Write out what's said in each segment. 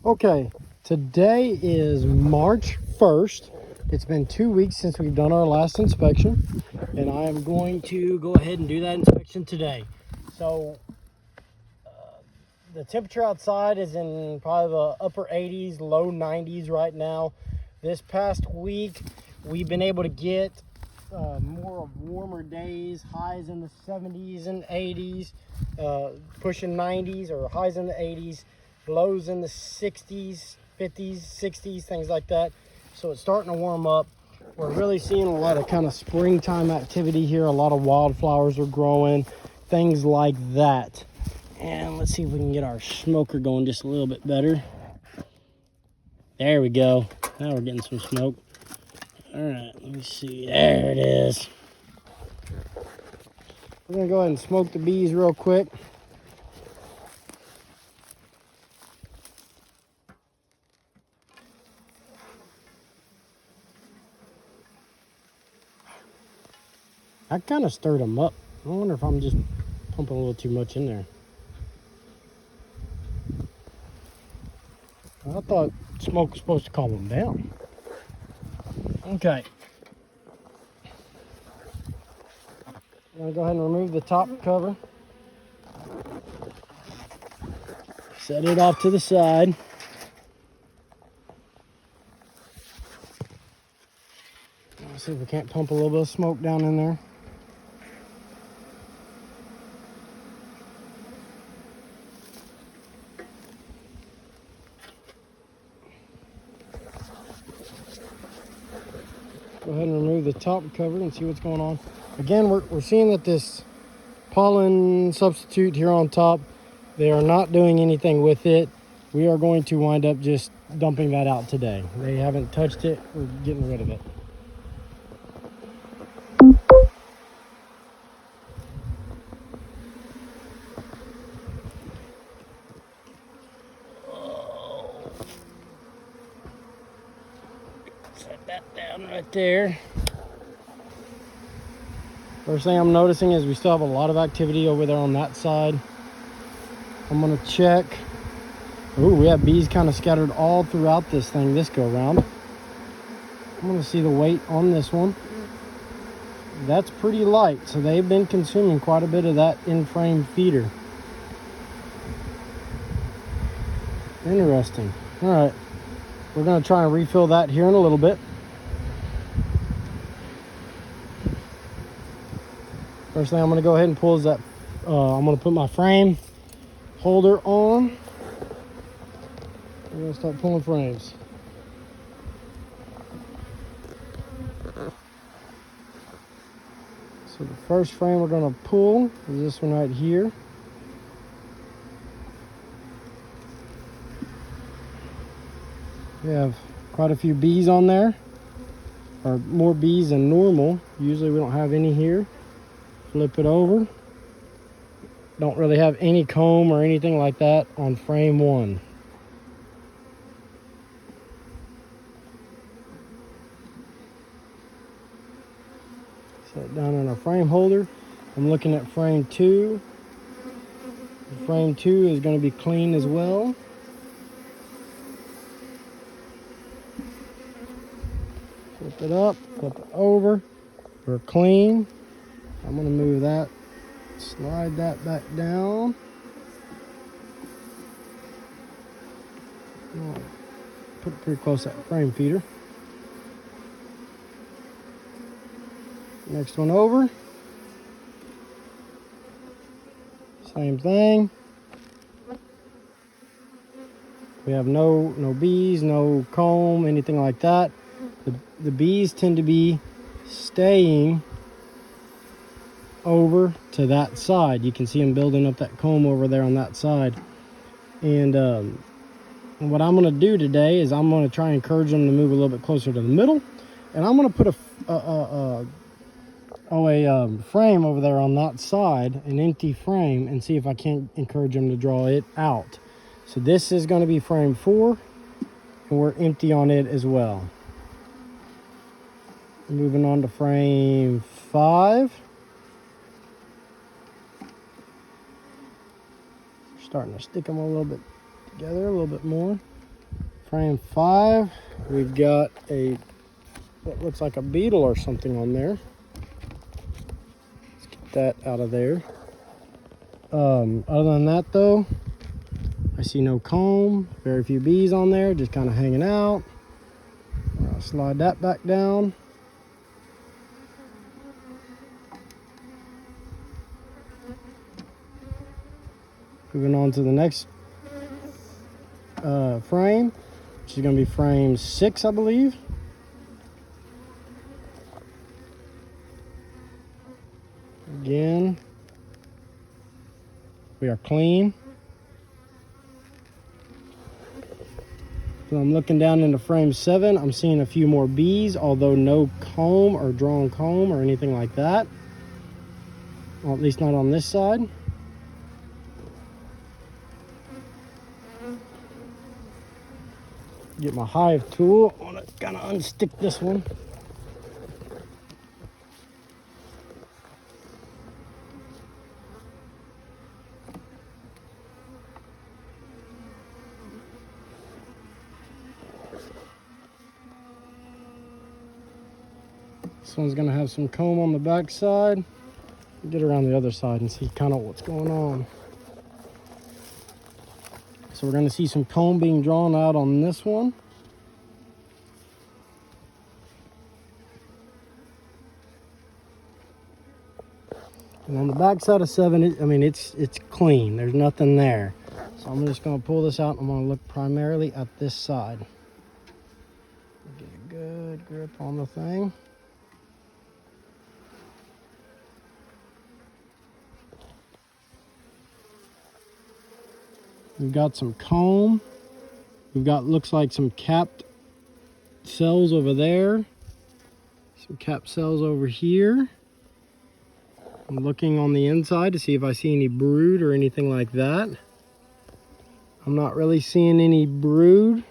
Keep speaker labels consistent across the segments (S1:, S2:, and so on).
S1: Okay, today is March 1st. It's been 2 weeks since we've done our last inspection, and I am going to go ahead and do that inspection today. So the temperature outside is in probably the upper 80s, low 90s right now. This past week, we've been able to get more of warmer days, highs in the 70s and 80s, pushing 90s, or highs in the 80s, lows in the 60s, 50s, 60s, things like that. So it's starting to warm up. We're really seeing a lot of kind of springtime activity here. A lot of wildflowers are growing, things like that. And let's see if we can get our smoker going just a little bit better. There we go. Now we're getting some smoke. All right, let me see. There it is. We're gonna go ahead and smoke the bees real quick. I kind of stirred them up. I wonder if I'm just pumping a little too much in there. I thought smoke was supposed to calm them down. Okay. I'm gonna go ahead and remove the top cover. Set it off to the side. Let's see if we can't pump a little bit of smoke down in there. Go ahead and remove the top cover and see what's going on. Again, we're seeing that this pollen substitute here on top, they are not doing anything with it. We are going to wind up just dumping that out today. They haven't touched it. We're getting rid of it. Set that down right there. First thing I'm noticing is we still have a lot of activity over there on that side. I'm gonna check. Ooh, we have bees kind of scattered all throughout this thing this go around. I'm gonna see the weight on this one. That's pretty light, so they've been consuming quite a bit of that in-frame feeder. Interesting. All right, we're gonna try and refill that here in a little bit. First thing I'm gonna go ahead and pull is that, I'm gonna put my frame holder on. We're gonna start pulling frames. So the first frame we're gonna pull is this one right here. We have quite a few bees on there, or more bees than normal. Usually we don't have any here. Flip it over. Don't really have any comb or anything like that on frame one. Set it down on our frame holder. I'm looking at frame two. Frame two is going to be clean as well. Flip it up, flip it over. We're clean. I'm going to move that, slide that back down. Put it pretty close to that frame feeder. Next one over. Same thing. We have no bees, no comb, anything like that. The bees tend to be staying over to that side. You can see them building up that comb over there on that side. And what I'm going to do today is I'm going to try and encourage them to move a little bit closer to the middle. And I'm going to put a frame over there on that side, an empty frame, and see if I can't encourage them to draw it out. So this is going to be frame 4, and we're empty on it as well. Moving on to frame 5. Starting to stick them a little bit together, a little bit more. Frame 5, we've got a what looks like a beetle or something on there. Let's get that out of there. Other than that though, I see no comb, very few bees on there, just kind of hanging out. I'll slide that back down. Moving on to the next frame, which is going to be frame 6, I believe. Again, we are clean. So I'm looking down into frame 7. I'm seeing a few more bees, although no comb or drawn comb or anything like that. Well, at least not on this side. Get my hive tool. I want to kind of unstick this one. This one's going to have some comb on the back side. Get around the other side and see kind of what's going on. So we're going to see some comb being drawn out on this one. And on the back side of 7, it's clean. There's nothing there. So I'm just going to pull this out and I'm going to look primarily at this side. Get a good grip on the thing. We've got some comb. We've got, looks like some capped cells over there. Some capped cells over here. I'm looking on the inside to see if I see any brood or anything like that. I'm not really seeing any brood.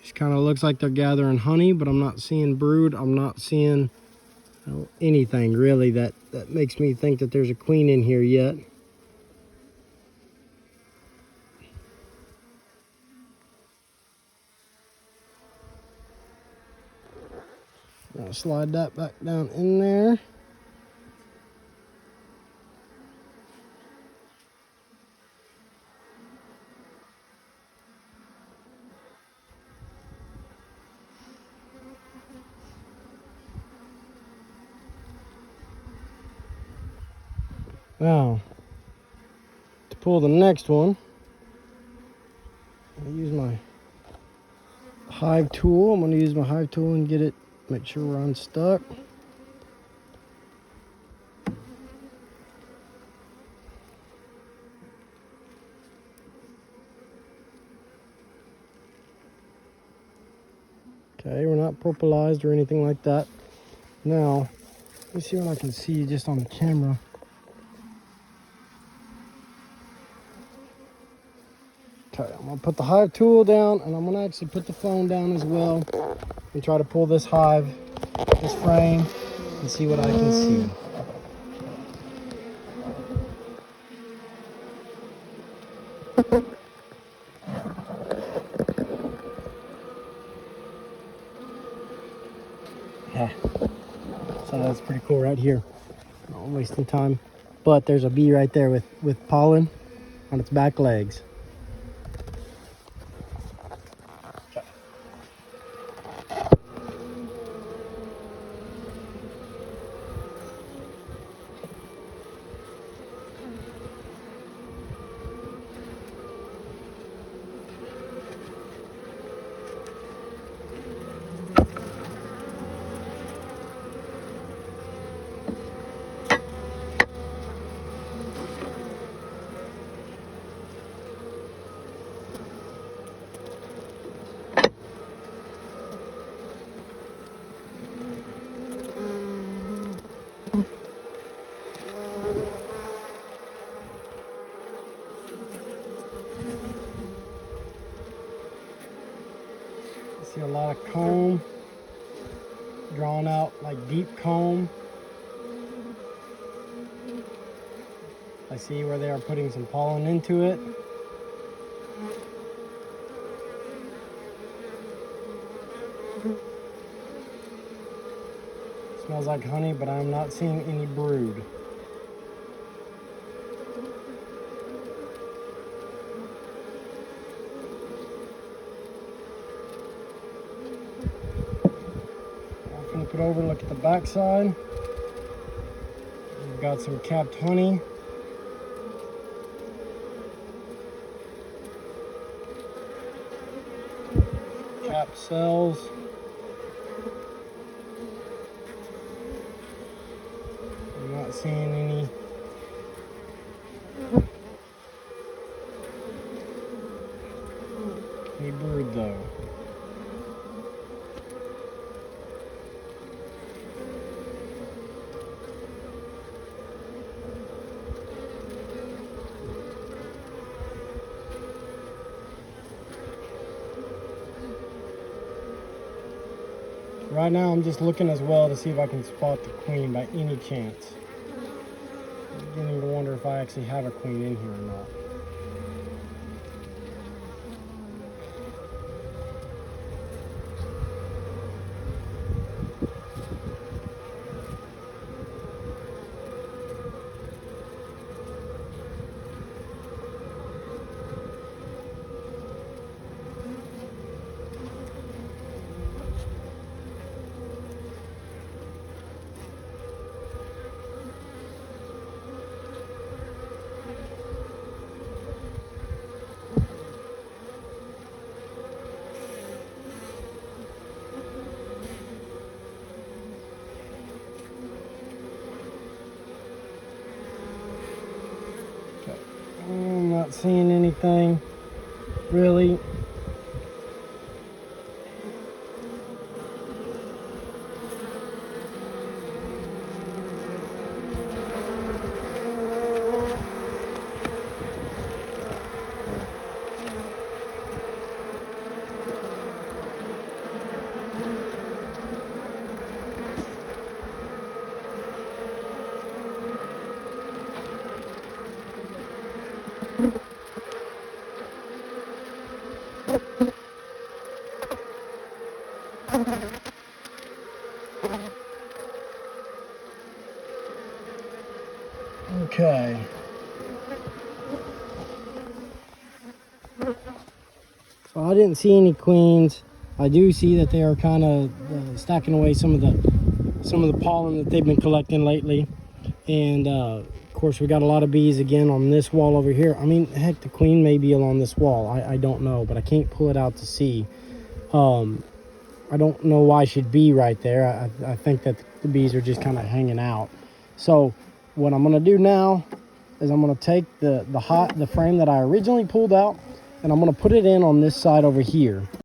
S1: Just kind of looks like they're gathering honey, but I'm not seeing brood. I'm not seeing anything really that makes me think that there's a queen in here yet. I'll slide that back down in there. Now, to pull the next one, I'm going to use my hive tool. I'm going to use my hive tool and get it, make sure we're unstuck. Okay, we're not purpleized or anything like that. Now, let me see what I can see just on the camera. Okay, I'm gonna put the hive tool down and I'm gonna actually put the phone down as well and try to pull this hive, this frame, and see what I can see. Yeah, so that's pretty cool right here. Not wasting time, but there's a bee right there with pollen on its back legs. See a lot of comb drawn out, like deep comb. I see where they are putting some pollen into it. Smells like honey, but I'm not seeing any brood. I'm gonna put over, look at the back side. We've got some capped honey. Capped cells. I'm not seeing any brood though. Right now I'm just looking as well to see if I can spot the queen by any chance. I'm beginning to wonder if I actually have a queen in here or not. I'm not seeing anything really. Okay. So I didn't see any queens. I do see that they are kind of stacking away some of the pollen that they've been collecting lately. And of course we got a lot of bees again on this wall over here. I mean, heck, the queen may be along this wall. I don't know, but I can't pull it out to see. I don't know why she'd be right there. I think that the bees are just kind of hanging out. So what I'm gonna do now is I'm gonna take the frame that I originally pulled out, and I'm gonna put it in on this side over here.